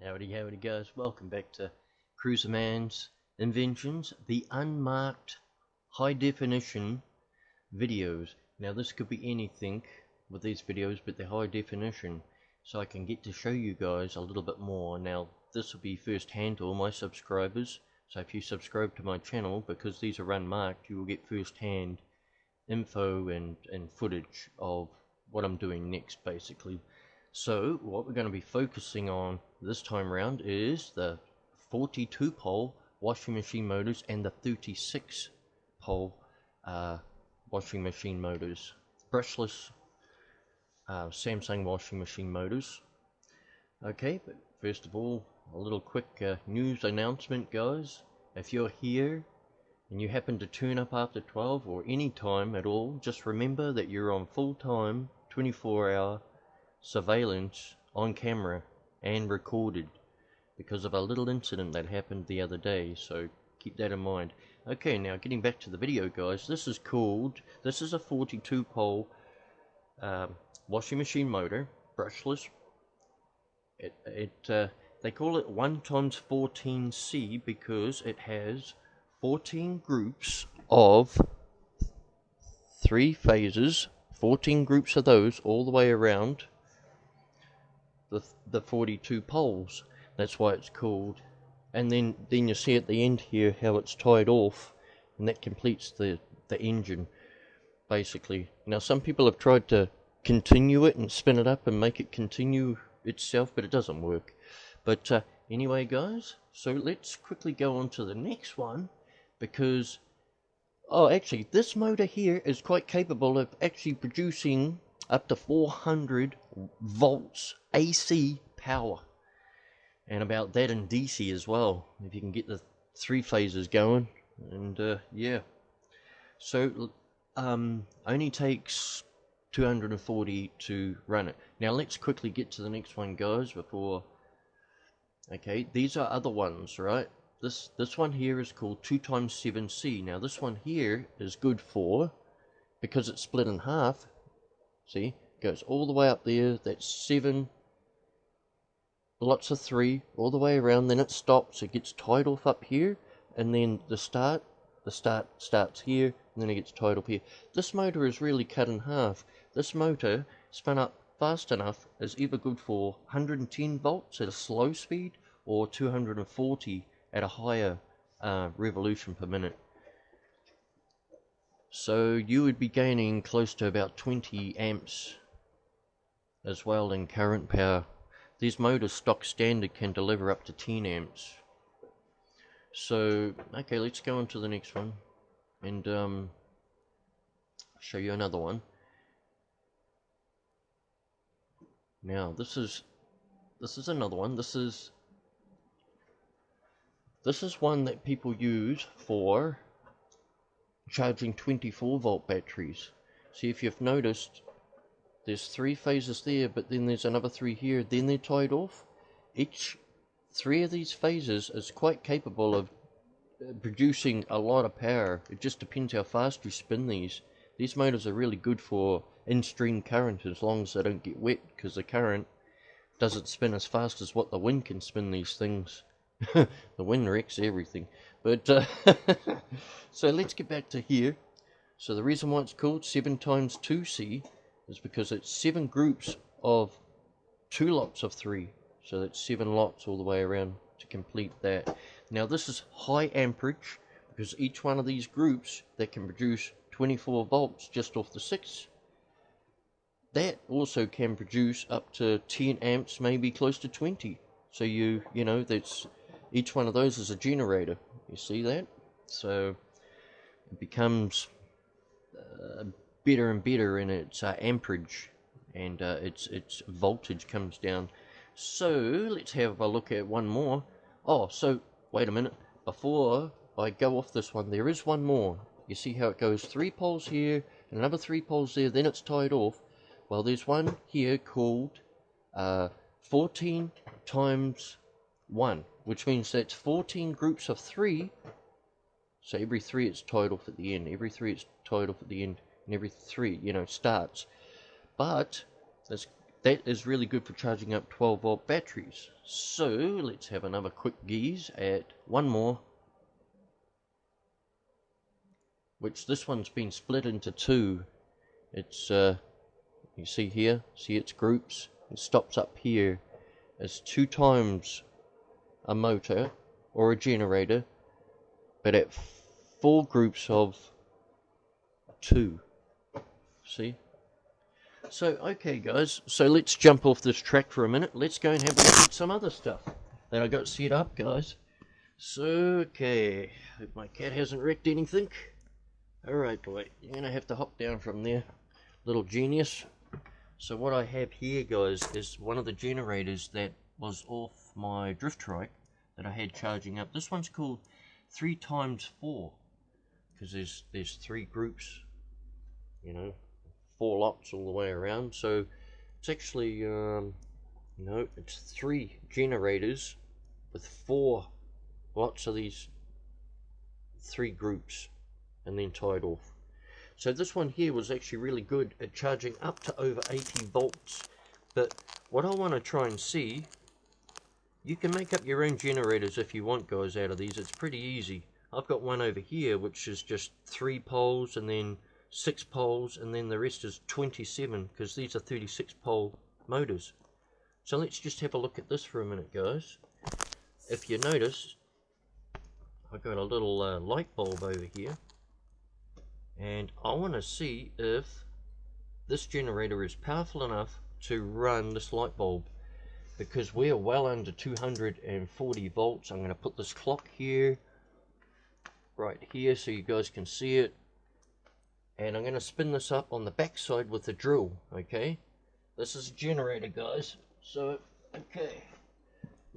Howdy, howdy guys, welcome back to Cruzermans Inventions, the unmarked high definition videos. Now this could be anything with these videos, but they're high definition, so I can get to show you guys a little bit more. Now this will be first hand to all my subscribers, so if you subscribe to my channel, because these are unmarked, you will get first hand info and footage of what I'm doing next basically. So what we're going to be focusing on this time around is the 42 pole washing machine motors and the 36 pole washing machine motors, brushless Samsung washing machine motors. Okay, but first of all, a little quick news announcement, guys. If you're here and you happen to turn up after 12 or any time at all, just remember that you're on full-time 24-hour surveillance on camera and recorded because of a little incident that happened the other day, so keep that in mind. Okay, now getting back to the video, guys, this is a 42 pole washing machine motor, brushless. They call it 1x14C because it has 14 groups of 3 phases, 14 groups of those all the way around the 42 poles. That's why it's called. And then you see at the end here how it's tied off, and that completes the engine basically. Now some people have tried to continue it and spin it up and make it continue itself, but it doesn't work. But anyway guys, so let's quickly go on to the next one, because actually this motor here is quite capable of actually producing up to 400 volts AC power, and about that in DC as well, if you can get the 3 phases going. And yeah, so only takes 240 to run it. Now let's quickly get to the next one, guys, before. Okay, these are other ones, right? This one here is called 2x7C. Now this one here is good for, because it's split in half, see, goes all the way up there. That's 7 lots of 3 all the way around, then it stops, it gets tied off up here, and then the start starts here, and then it gets tied off here. This motor is really cut in half. This motor, spun up fast enough, is either good for 110 volts at a slow speed or 240 at a higher revolution per minute. So you would be gaining close to about 20 amps as well in current power. These motors stock standard can deliver up to 10 amps. So okay, let's go on to the next one and show you another one. Now this is another one. This is one that people use for charging 24 volt batteries. See, if you've noticed, there's 3 phases there, but then there's another 3 here, then they're tied off. Each 3 of these phases is quite capable of producing a lot of power. It just depends how fast you spin these. These motors are really good for in-stream current as long as they don't get wet, because the current doesn't spin as fast as what the wind can spin these things. The wind wrecks everything. But so let's get back to here. So the reason why it's called 7x2C is because it's 7 groups of 2 lots of 3. So that's 7 lots all the way around to complete that. Now this is high amperage, because each one of these groups that can produce 24 volts just off the 6, that also can produce up to 10 amps, maybe close to 20. So you know, that's each one of those is a generator. You see that? So it becomes better and better in its amperage, and its voltage comes down. So let's have a look at one more. Oh, so wait a minute, before I go off this one, there is one more. You see how it goes 3 poles here and another 3 poles there, then it's tied off. Well, there's one here called 14 times 1, which means that's 14 groups of 3. So every 3 it's tied off at the end, every 3 it's tied off at the end, and every 3, you know, starts. But that is really good for charging up 12 volt batteries. So let's have another quick gaze at one more, which this one's been split into two. It's you see here, see its groups. It stops up here. It's 2 times a motor or a generator, but at 4 groups of 2. See? So okay guys, so let's jump off this track for a minute. Let's go and have a look at some other stuff that I got set up, guys. So okay, hope my cat hasn't wrecked anything. Alright boy, you're gonna have to hop down from there, little genius. So what I have here, guys, is one of the generators that was off my drift trike that I had charging up. This one's called 3x4 because there's 3 groups, you know, 4 lots all the way around. So it's actually no, it's 3 generators with 4 lots of these 3 groups and then tied off. So this one here was actually really good at charging up to over 80 volts. But what I want to try and see, you can make up your own generators if you want, guys, out of these. It's pretty easy. I've got one over here which is just 3 poles and then 6 poles, and then the rest is 27 because these are 36 pole motors. So let's just have a look at this for a minute, guys. If you notice, I've got a little light bulb over here, and I want to see if this generator is powerful enough to run this light bulb, because we're well under 240 volts. I'm going to put this clock here, right here, so you guys can see it, and I'm going to spin this up on the back side with the drill. Okay, this is a generator, guys. So okay,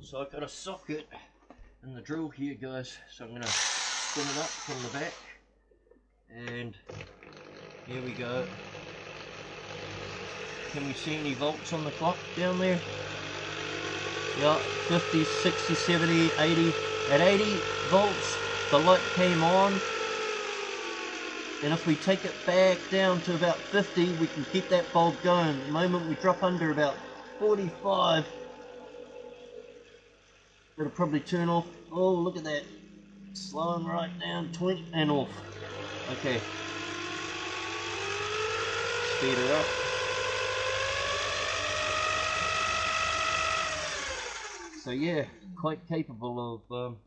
so I've got a socket in the drill here, guys, so I'm going to spin it up from the back. And here we go. Can we see any volts on the clock down there? Yeah, 50, 60, 70, 80. At 80 volts, the light came on. And if we take it back down to about 50, we can keep that bulb going. The moment we drop under about 45, it'll probably turn off. Oh, look at that. Slowing right down, 20 and off. Okay, speed it up. So yeah, quite capable of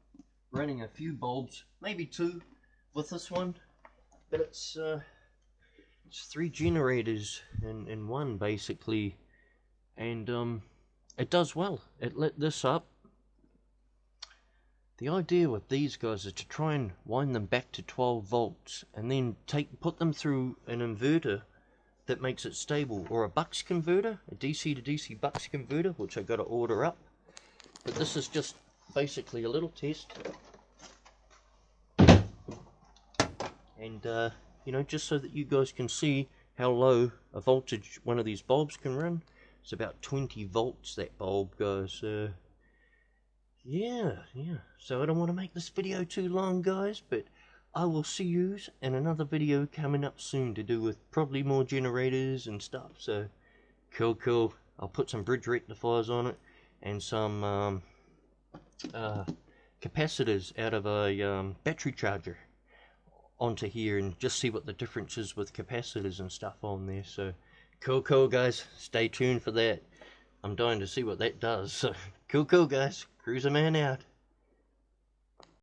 running a few bulbs, maybe 2 with this one, but it's 3 generators in one basically, and it does well. It lit this up. The idea with these guys is to try and wind them back to 12 volts and then put them through an inverter that makes it stable, or a bucks converter, a DC to DC bucks converter, which I got to order up. But this is just basically a little test, and you know, just so that you guys can see how low a voltage one of these bulbs can run. It's about 20 volts that bulb goes. Yeah, so I don't want to make this video too long, guys, but I will see you in another video coming up soon to do with probably more generators and stuff. So cool. I'll put some bridge rectifiers on it and some capacitors out of a battery charger onto here, and just see what the difference is with capacitors and stuff on there. So cool, guys, stay tuned for that. I'm dying to see what that does. So cool, guys. Cruiser Man out.